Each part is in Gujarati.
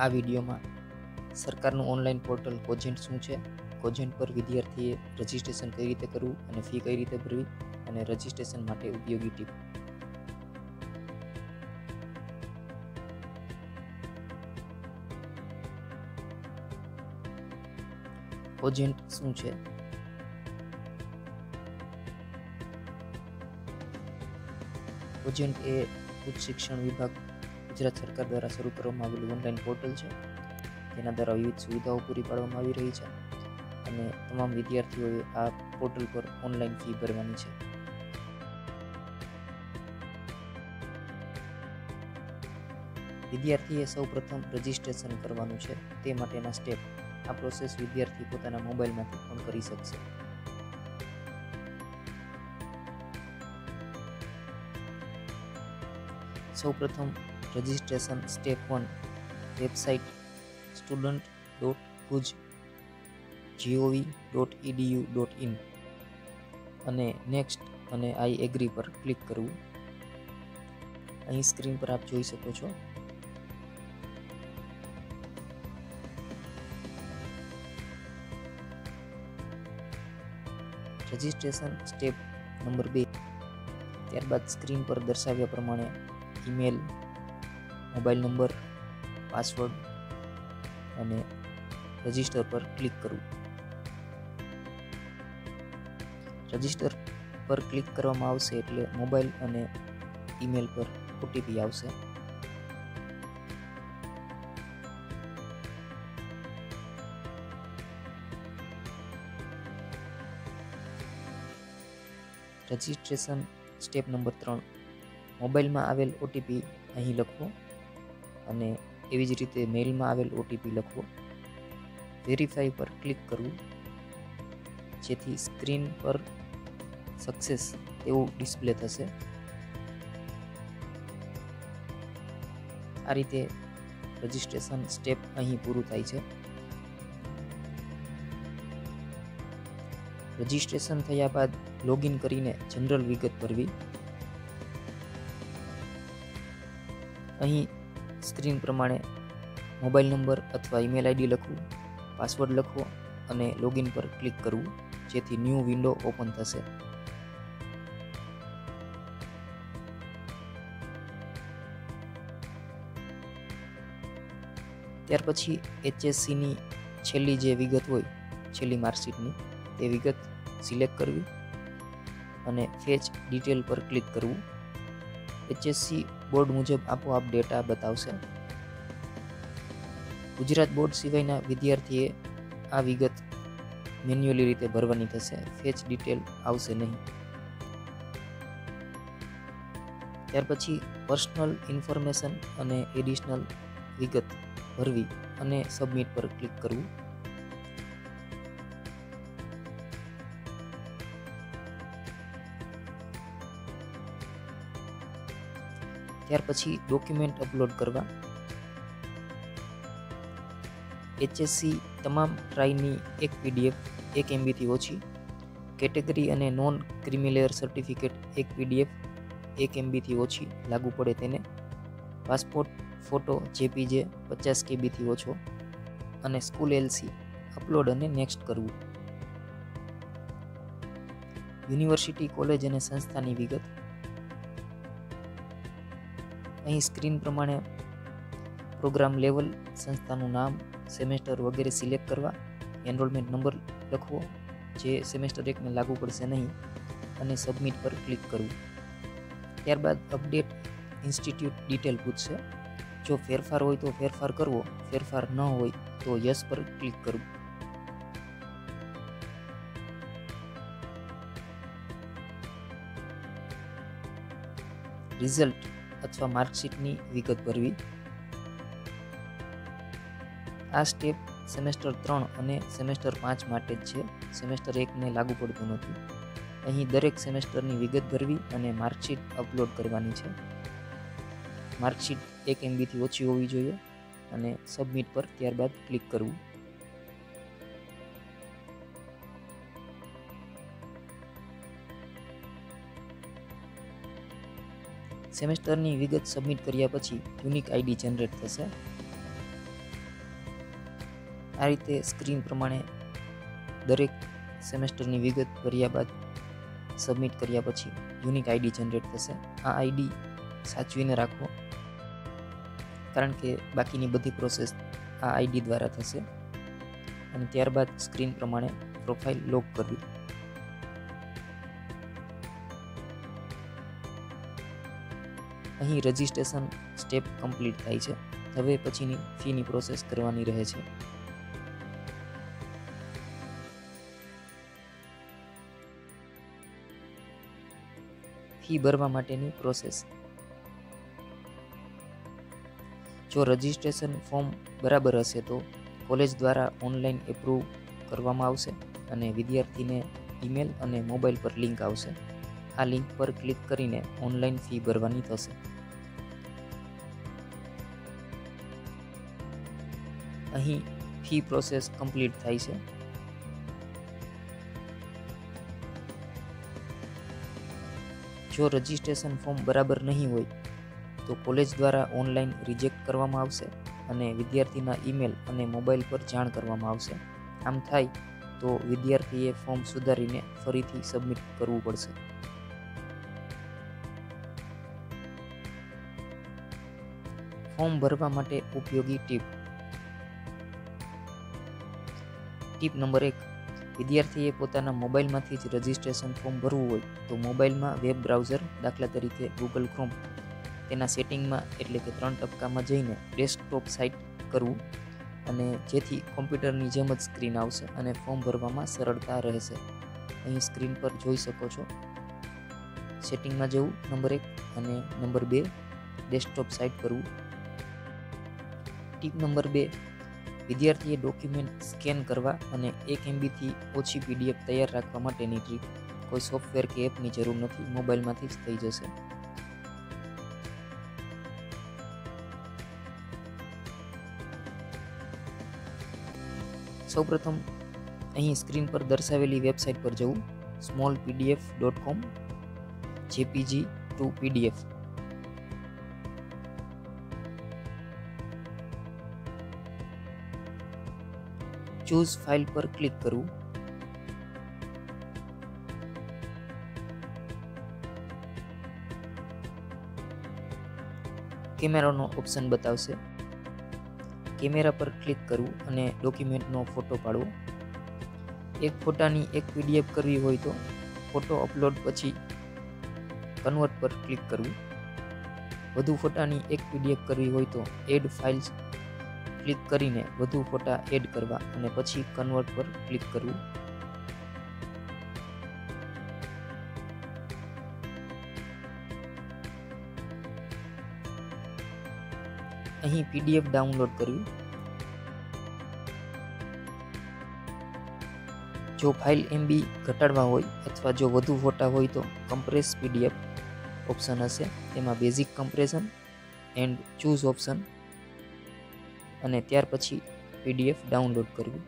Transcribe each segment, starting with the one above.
આ વિડીયોમાં સરકારનું ઓનલાઈન પોર્ટલ કોજેન્ટ શું છે, કોજેન્ટ પર વિદ્યાર્થીએ રજિસ્ટ્રેશન કઈ રીતે કરવું અને ફી કઈ રીતે ભરવી અને રજિસ્ટ્રેશન માટે ઉપયોગી ટીપ. કોજેન્ટ શું છે? કોજેન્ટ એ ઉચ્ચ શિક્ષણ વિભાગ ગુજરાત સરકાર દ્વારા શરૂ કરવામાં આવેલું ઓનલાઈન પોર્ટલ છે. જેના દ્વારા વિવિધ સુવિધાઓ પૂરી પાડવામાં આવી રહી છે અને તમામ વિદ્યાર્થીઓએ આ પોર્ટલ પર ઓનલાઈન ફી ભરવાની છે. વિદ્યાર્થીએ સૌપ્રથમ રજિસ્ટ્રેશન કરવાનું છે. તે માટેના સ્ટેપ આ પ્રોસેસ વિદ્યાર્થી પોતાના મોબાઈલમાંથી પણ કરી શકશે. સૌપ્રથમ રજિસ્ટ્રેશન સ્ટેપ 1 વેબસાઇટ student.gov.edu.in અને નેક્સ્ટ અને આઈ એગ્રી પર ક્લિક કરવું. અહીં સ્ક્રીન પર આપ જોઈ શકો છો. Registration step number 2. ત્યારબાદ સ્ક્રીન પર દર્શાવ્યા પ્રમાણે ઈમેલ, મોબાઈલ નંબર, પાસવર્ડ અને રજિસ્ટર પર ક્લિક કરવું. રજિસ્ટર પર ક્લિક કરવામાં આવશે એટલે મોબાઈલ અને ઈમેલ પર ઓટીપી આવશે. Registration step number 3. મોબાઈલમાં આવેલ ઓટીપી અહીં લખવો અને એવી જ રીતે મેઇલમાં આવેલ ઓટીપી લખવો. વેરીફાઈ પર ક્લિક કરવું જેથી સ્ક્રીન પર સક્સેસ એવું ડિસ્પ્લે થશે. આ રીતે રજિસ્ટ્રેશન સ્ટેપ અહીં પૂરું થાય છે. રજિસ્ટ્રેશન થયા બાદ લોગિન કરીને જનરલ વિગત ભરવી. અહીં સ્ક્રીન પ્રમાણે મોબાઈલ નંબર અથવા ઈમેલ આઈડી લખવું, પાસવર્ડ લખવો અને લોગિન પર ક્લિક કરવું જેથી ન્યૂ વિન્ડો ઓપન થશે. ત્યાર પછી HSCની છેલ્લી જે વિગત હોય, છેલ્લી માર્કશીટની તે વિગત સિલેક્ટ કરવી અને ફેચ ડિટેલ પર ક્લિક કરવું. HSC બોર્ડ મુજબ આપોઆપ ડેટા બતાવશે. ગુજરાત બોર્ડ સિવાયના વિદ્યાર્થીએ આ વિગત મેન્યુઅલી રીતે ભરવાની થશે. ફેચ ડિટેલ આવશે નહીં. ત્યાર પછી પર્સનલ ઇન્ફોર્મેશન અને એડિશનલ વિગત ભરવી અને સબમિટ પર ક્લિક કરવું. ત્યાર પછી ડોક્યુમેન્ટ અપલોડ કરવા. HSC તમામ ટ્રાયની એક PDF 1 MB થી ઓછી, કેટેગરી અને નોન ક્રિમિલેયર સર્ટિફિકેટ એક PDF 1 MB થી ઓછી લાગુ પડે તેને, પાસપોર્ટ ફોટો JPG 50 KB થી ઓછો અને સ્કૂલ LC અપલોડ અને નેક્સ્ટ કરવું. યુનિવર્સિટી, કોલેજ અને સંસ્થાની વિગત. અહીં સ્ક્રીન પ્રમાણે પ્રોગ્રામ લેવલ, સંસ્થાનું નામ, સેમેસ્ટર વગેરે સિલેક્ટ કરવા. એનરોલમેન્ટ નંબર લખવો જે સેમેસ્ટર 1 ને લાગુ પડશે નહીં અને સબમિટ પર ક્લિક કરવું. ત્યારબાદ અપડેટ ઇન્સ્ટિટ્યૂટ ડિટેલ પૂછશે. જો ફેરફાર હોય તો ફેરફાર કરવો, ફેરફાર ન હોય તો યસ પર ક્લિક કરવું. રિઝલ્ટ અથવા માર્કશીટની વિગત ભરવી. આ સ્ટેપ સેમેસ્ટર 3 અને સેમેસ્ટર 5 માટે જ છે. સેમેસ્ટર 1 ને લાગુ પડતું નથી. અહીં દરેક સેમેસ્ટરની વિગત ભરવી અને માર્કશીટ અપલોડ કરવાની છે. માર્કશીટ 1 MB થી ઓછી હોવી જોઈએ અને સબમિટ પર ત્યારબાદ ક્લિક કરવું. સેમેસ્ટરની વિગત સબમિટ કર્યા પછી યુનિક આઈડી જનરેટ થશે. આ રીતે સ્ક્રીન પ્રમાણે દરેક સેમેસ્ટરની વિગત ભર્યા બાદ સબમિટ કર્યા પછી યુનિક આઈડી જનરેટ થશે. આ આઈડી સાચવીને રાખો, કારણ કે બાકીની બધી પ્રોસેસ આ આઈડી દ્વારા થશે. અને ત્યારબાદ સ્ક્રીન પ્રમાણે પ્રોફાઇલ લોગ કરવી. અહીં રજિસ્ટ્રેશન સ્ટેપ કમ્પ્લીટ થાય છે. હવે પછીની ફીની પ્રોસેસ કરવાની રહે છે. ફી ભરવા માટેની પ્રોસેસ. જો રજિસ્ટ્રેશન ફોર્મ બરાબર હશે તો કોલેજ દ્વારા ઓનલાઈન એપ્રૂવ કરવામાં આવશે અને વિદ્યાર્થીને ઈમેલ અને મોબાઈલ પર લિંક આવશે. આ લિંક પર ક્લિક કરીને ઓનલાઈન ફી ભરવાની થશે. અહીં ફી પ્રોસેસ કમ્પ્લીટ થાય છે. જો રજિસ્ટ્રેશન ફોર્મ બરાબર નહીં હોય તો કોલેજ દ્વારા ઓનલાઈન રિજેક્ટ કરવામાં આવશે અને વિદ્યાર્થીના ઈમેલ અને મોબાઈલ પર જાણ કરવામાં આવશે. આમ થાય તો વિદ્યાર્થીએ ફોર્મ સુધારીને ફરીથી સબમિટ કરવું પડશે. ફોર્મ ભરવા માટે ઉપયોગી ટીપ. Tip number 1. વિદ્યાર્થીએ પોતાના મોબાઈલમાંથી જ રજિસ્ટ્રેશન ફોર્મ ભરવું હોય તો મોબાઈલમાં વેબ બ્રાઉઝર, દાખલા તરીકે ગૂગલ ક્રોમ, તેના સેટિંગમાં એટલે કે 3 ટપકામાં જઈને ડેસ્કટોપ સાઇટ કરવું, અને જેથી કોમ્પ્યુટરની જેમ જ સ્ક્રીન આવશે અને ફોર્મ ભરવામાં સરળતા રહેશે. અહીં સ્ક્રીન પર જોઈ શકો છો. સેટિંગમાં જવું નંબર 1 અને નંબર 2 ડેસ્કટોપ સાઇટ કરવું. Tip number 2. વિદ્યાર્થીએ ડોક્યુમેન્ટ સ્કેન કરવા અને 1 MBથી ઓછી PDF તૈયાર રાખવા માટેની ટ્રીક. કોઈ સોફ્ટવેર કે એપની જરૂર નથી, મોબાઈલમાંથી જ થઈ જશે. સૌપ્રથમ અહીં સ્ક્રીન પર દર્શાવેલી વેબસાઇટ પર જવું. smallpdf.com jpg to pdf. Choose file પર ક્લિક કરવું. કેમેરાનો ઓપ્શન બતાવશે. કેમેરા પર ક્લિક કરવું અને ડોક્યુમેન્ટનો ફોટો પાડવો. એક ફોટાની એક PDF કરવી હોય તો ફોટો અપલોડ પછી કન્વર્ટ પર ક્લિક કરવું. વધુ ફોટાની એક PDF કરવી હોય તો એડ ફાઇલ્સ ક્લિક કરીને વધુ ફોટા એડ કરવા અને પછી કન્વર્ટ પર ક્લિક કરવું. અહીં PDF ડાઉનલોડ કરવી. જો ફાઇલ MB ઘટાડવા હોય અથવા જો વધુ ફોટા હોય તો કમ્પ્રેસ PDF ઓપ્શન હશે. તેમાં basic compression and choose option અને ત્યાર પછી PDF ડાઉનલોડ કરવી.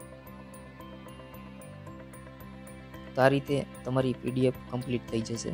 તો આ રીતે તમારી PDF કમ્પ્લીટ થઈ જશે.